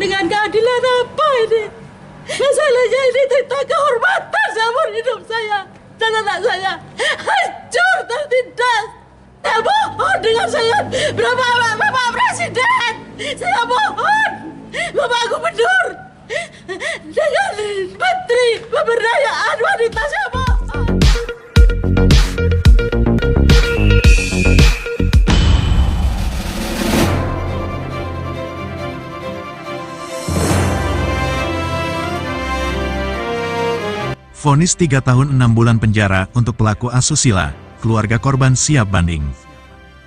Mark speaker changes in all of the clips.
Speaker 1: dengan keadilan apa ini? Masalahnya ini tentang kehormatan seumur hidup saya dan anak saya hancur tertindas. Saya mohon dengan saya, Bapak Presiden, saya mohon Bapak Gubernur dengan Menteri Pemberdayaan Wanita, saya mohon.
Speaker 2: Vonis 3 tahun 6 bulan penjara untuk pelaku asusila, keluarga korban siap banding.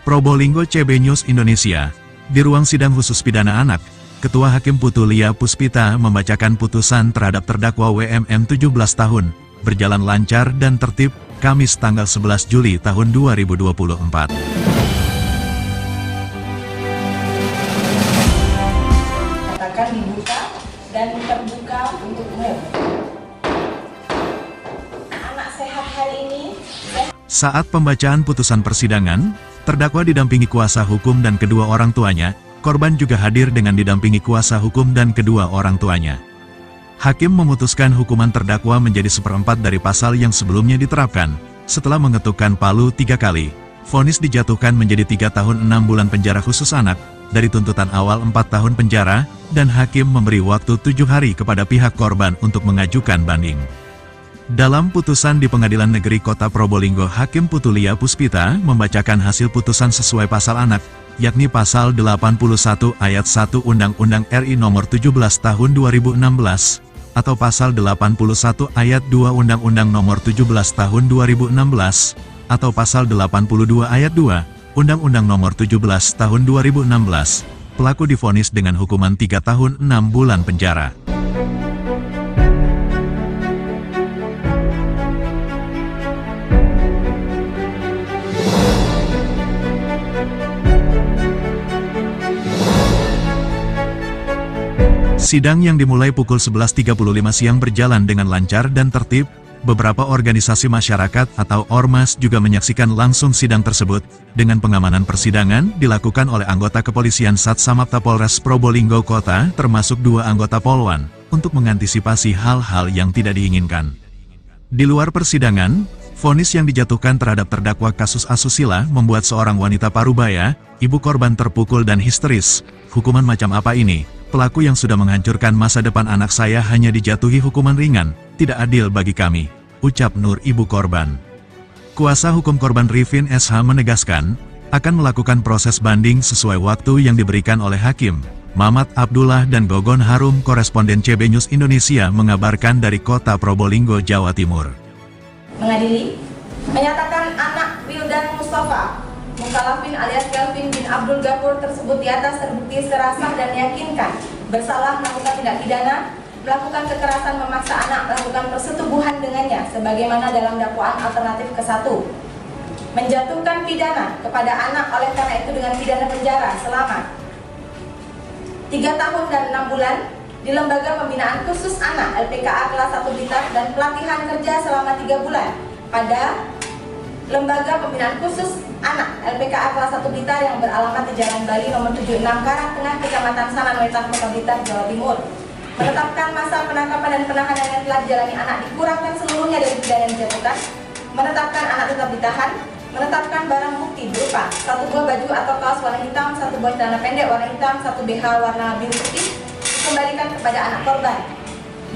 Speaker 2: Probolinggo CB News Indonesia, di ruang sidang khusus pidana anak, Ketua Hakim Putu Lia Puspita membacakan putusan terhadap terdakwa WMM 17 tahun, berjalan lancar dan tertib, Kamis tanggal 11 Juli tahun 2024.
Speaker 3: Katakan dibuka dan terbuka untuk umum.
Speaker 2: Saat pembacaan putusan persidangan, terdakwa didampingi kuasa hukum dan kedua orang tuanya, korban juga hadir dengan didampingi kuasa hukum dan kedua orang tuanya. Hakim memutuskan hukuman terdakwa menjadi 1/4 dari pasal yang sebelumnya diterapkan. Setelah mengetukkan palu 3 kali, vonis dijatuhkan menjadi 3 tahun 6 bulan penjara khusus anak, dari tuntutan awal 4 tahun penjara, dan hakim memberi waktu 7 hari kepada pihak korban untuk mengajukan banding. Dalam putusan di Pengadilan Negeri Kota Probolinggo, Hakim Putu Lia Puspita membacakan hasil putusan sesuai pasal anak, yakni pasal 81 ayat 1 Undang-Undang RI Nomor 17 Tahun 2016, atau pasal 81 ayat 2 Undang-Undang Nomor 17 Tahun 2016, atau pasal 82 ayat 2 Undang-Undang Nomor 17 Tahun 2016. Pelaku divonis dengan hukuman 3 tahun 6 bulan penjara. Sidang yang dimulai pukul 11.35 siang berjalan dengan lancar dan tertib. Beberapa organisasi masyarakat atau ormas juga menyaksikan langsung sidang tersebut. Dengan pengamanan persidangan dilakukan oleh anggota kepolisian Satsamapta Polres Probolinggo Kota, termasuk 2 anggota Polwan, untuk mengantisipasi hal-hal yang tidak diinginkan. Di luar persidangan, vonis yang dijatuhkan terhadap terdakwa kasus asusila membuat seorang wanita Parubaya, ibu korban terpukul dan histeris. Hukuman macam apa ini? Pelaku yang sudah menghancurkan masa depan anak saya hanya dijatuhi hukuman ringan, tidak adil bagi kami, ucap Nur, ibu korban. Kuasa hukum korban Rifin SH menegaskan, akan melakukan proses banding sesuai waktu yang diberikan oleh Hakim. Mamat Abdullah dan Gogon Harum, koresponden CB News Indonesia mengabarkan dari Kota Probolinggo, Jawa Timur.
Speaker 3: Mengadili, menyatakan anak Wildan Mustafa Mukalafin alias Kelvin bin Abdul Ghafur tersebut di atas terbukti secara sah dan meyakinkan bersalah melakukan tindak pidana, melakukan kekerasan memaksa anak melakukan persetubuhan dengannya sebagaimana dalam dakwaan alternatif ke-1, menjatuhkan pidana kepada anak oleh karena itu dengan pidana penjara selama 3 tahun dan 6 bulan di Lembaga Pembinaan Khusus Anak LPKA kelas 1 Blitar dan pelatihan kerja selama 3 bulan pada Lembaga Pembinaan Khusus Anak LPKA kelas 1 Blitar yang beralamat di Jalan Bali nomor 76 Karang Tengah, Kecamatan Sananwetan, Kota Blitar, Jawa Timur. Menetapkan masa penangkapan dan penahanan yang telah dijalani anak dikurangkan seluruhnya dari pidana yang dijatuhkan. Menetapkan anak tetap ditahan. Menetapkan barang bukti berupa 1 buah baju atau kaos warna hitam, 1 buah celana pendek warna hitam, 1 BH warna biru putih dikembalikan kepada anak korban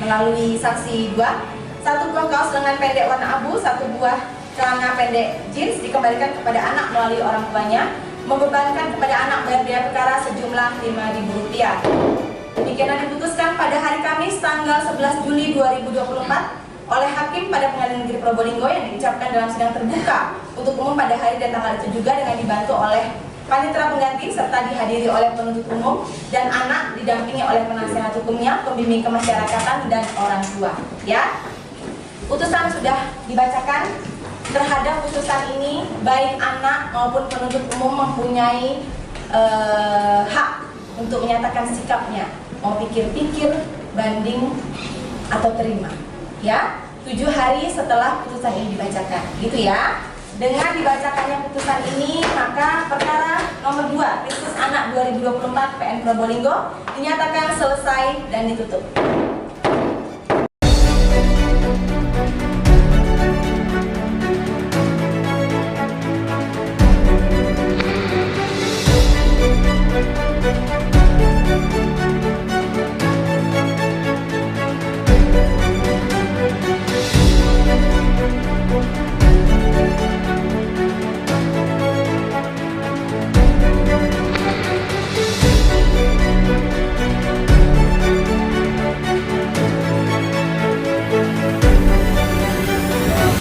Speaker 3: melalui saksi 2. 1 buah kaos lengan pendek warna abu, 1 buah celana pendek jeans dikembalikan kepada anak melalui orang tuanya, membebankan kepada anak bayar biaya perkara sejumlah Rp5.000. Demikian diputuskan pada hari Kamis tanggal 11 Juli 2024 oleh Hakim pada Pengadilan Negeri Probolinggo yang diucapkan dalam sidang terbuka untuk umum pada hari dan tanggal itu juga dengan dibantu oleh panitera pengganti serta dihadiri oleh penuntut umum dan anak didampingi oleh penasihat hukumnya, pembimbing kemasyarakatan dan orang tua. Ya, putusan sudah dibacakan. Terhadap putusan ini, baik anak maupun penuntut umum mempunyai hak untuk menyatakan sikapnya, mau pikir-pikir, banding, atau terima. Ya, 7 hari setelah putusan ini dibacakan, gitu ya. Dengan dibacakannya putusan ini, maka perkara nomor 2, Khusus Anak anak 2024 PN Probolinggo dinyatakan selesai dan ditutup.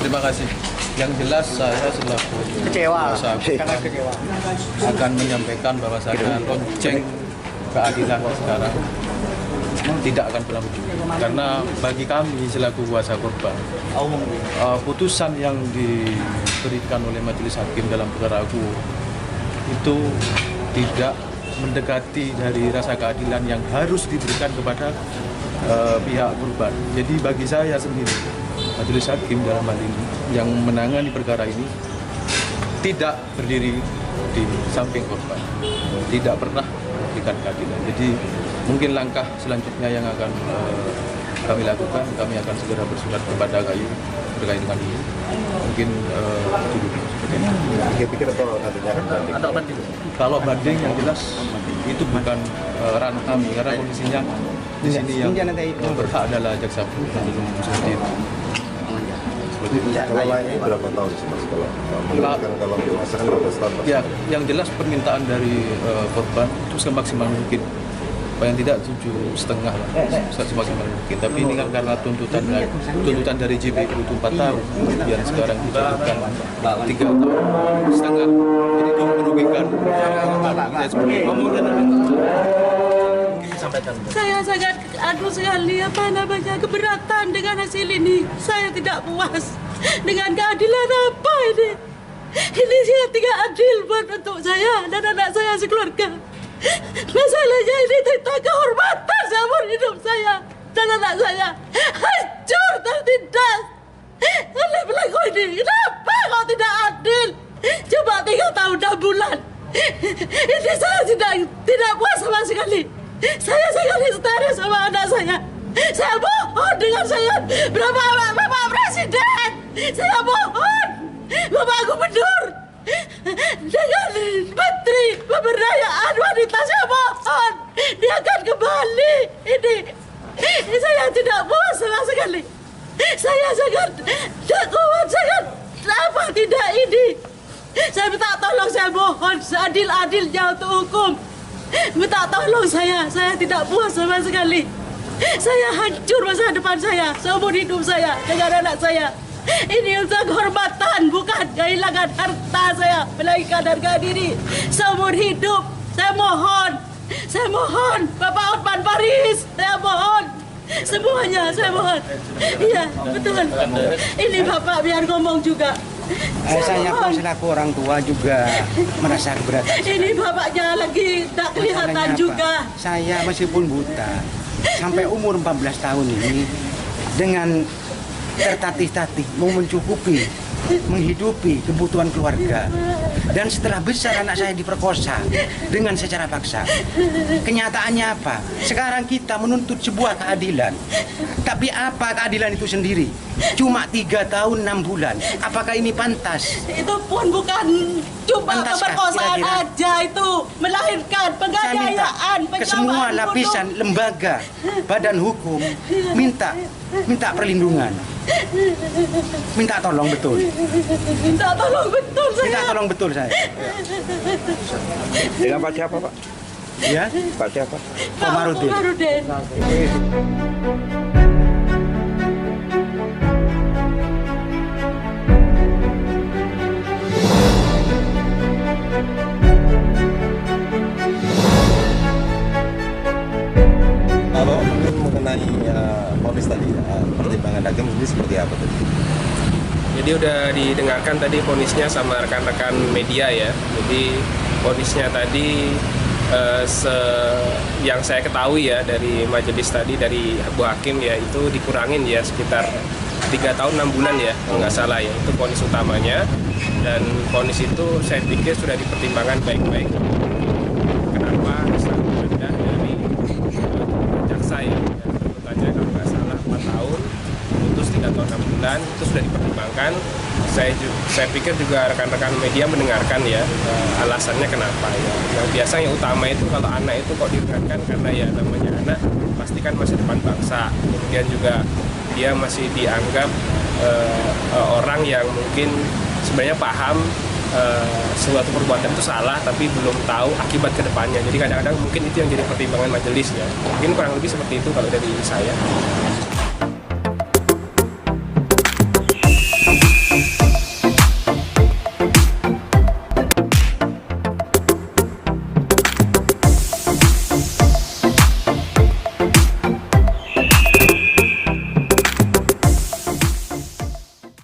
Speaker 4: Terima kasih. Yang jelas saya selaku kuasa hukum akan menyampaikan bahwasanya lonceng keadilan sekarang tidak akan pernah berhenti. Karena bagi kami selaku kuasa korban, putusan yang diberikan oleh majelis hakim dalam perkara aku itu tidak mendekati dari rasa keadilan yang harus diberikan kepada pihak korban. Jadi bagi saya sendiri, majelis hakim dalam hal ini yang menangani perkara ini tidak berdiri di samping korban, tidak pernah memberikan keadilan. Jadi mungkin langkah selanjutnya yang akan kami lakukan, kami akan segera bersurat kepada KAI terkait dengan ini. Mungkin dulu seperti itu.
Speaker 5: Pikir atau nantinya akan banding?
Speaker 4: Kalau banding yang jelas itu bukan ranah kami, karena kondisinya di sini yang berhak adalah jaksa penuntut umum seperti itu.
Speaker 5: Kalau lainnya berapa tahun sih Mas? Kalau dewasa kan 12 tahun.
Speaker 4: Ya, yang jelas permintaan dari korban itu semaksimal mungkin. Paling tidak 7,5 lah, semaksimal mungkin. Tapi ini kan karena tuntutan dari JPU itu 4 tahun, kemudian sekarang dijatuhkan 3,5 tahun. Jadi itu merugikan kita sebagai
Speaker 1: Saya sangat sekali keberatan dengan hasil ini. Saya tidak puas dengan keadilan apa ini. Ini saya tidak adil buat untuk saya dan anak saya sekeluarga. Masalahnya ini tentang kehormatan seumur hidup saya dan anak saya hancur tertindas oleh pelaku ini. Kenapa kau tidak adil? Cuma 3 tahun 6 bulan. Ini saya tidak puas sama sekali. Saya sekali setara sama anak saya. Saya mohon dengan saya, Bapak Presiden. Saya mohon, Bapak Gubernur, dengan Menteri Pemberdayaan Wanita, saya mohon dia akan kembali. Ini saya tidak puas sama sekali. Saya sangat tidak kuat, sangat apa tidak ini. Saya minta tolong, saya mohon seadil-adilnya untuk hukum. Minta tolong saya tidak puas sama sekali. Saya hancur masa depan saya, seumur hidup saya dengan anak saya. Ini untuk kehormatan, bukan kehilangan harta saya, melainkan harga diri seumur hidup. Saya mohon, Bapak Hotman Paris, saya mohon. Semuanya saya mohon. Iya, betul. Ini Bapak biar ngomong juga.
Speaker 6: Saya pun selaku orang tua juga merasa keberatan.
Speaker 1: Ini bapaknya lagi tak kelihatan juga.
Speaker 6: Saya meskipun buta, sampai umur 14 tahun ini dengan tertatih-tatih mau menghidupi kebutuhan keluarga. Dan setelah besar anak saya diperkosa dengan secara paksa. Kenyataannya apa? Sekarang kita menuntut sebuah keadilan. Tapi apa keadilan itu sendiri? Cuma 3 tahun 6 bulan. Apakah ini pantas?
Speaker 1: Itu pun bukan cuma pemerkosaan aja, itu melahirkan, penganiayaan,
Speaker 6: ke semua lapisan lembaga badan hukum minta perlindungan. Minta tolong betul.
Speaker 1: Minta tolong betul saya.
Speaker 6: Minta tolong betul saya.
Speaker 5: Dengan Pak siapa Pak?
Speaker 6: Ya,
Speaker 5: Pak siapa?
Speaker 6: Komarudin.
Speaker 5: Kalau mengenai vonis tadi, pertimbangan hakim ini seperti apa tadi?
Speaker 7: Jadi udah didengarkan tadi vonisnya sama rekan-rekan media ya. Jadi vonisnya tadi yang saya ketahui ya dari majelis tadi, dari Bu Hakim ya, itu dikurangin ya sekitar 3 tahun 6 bulan ya, kalau nggak salah ya, itu vonis utamanya. Dan vonis itu saya pikir sudah dipertimbangkan baik-baik. Kenapa? yang rendah dari jaksa ya. Tuntutannya kalau nggak salah 4 tahun, putus 3 tahun 6 bulan, itu sudah dipertimbangkan. Saya pikir juga rekan-rekan media mendengarkan ya alasannya kenapa ya. Yang biasa yang utama itu kalau anak itu kok diringankan karena ya namanya anak pasti kan masa depan bangsa. Kemudian juga dia masih dianggap orang yang mungkin sebenarnya paham suatu perbuatan itu salah tapi belum tahu akibat kedepannya. Jadi kadang-kadang mungkin itu yang jadi pertimbangan majelis ya. Mungkin kurang lebih seperti itu kalau dari saya.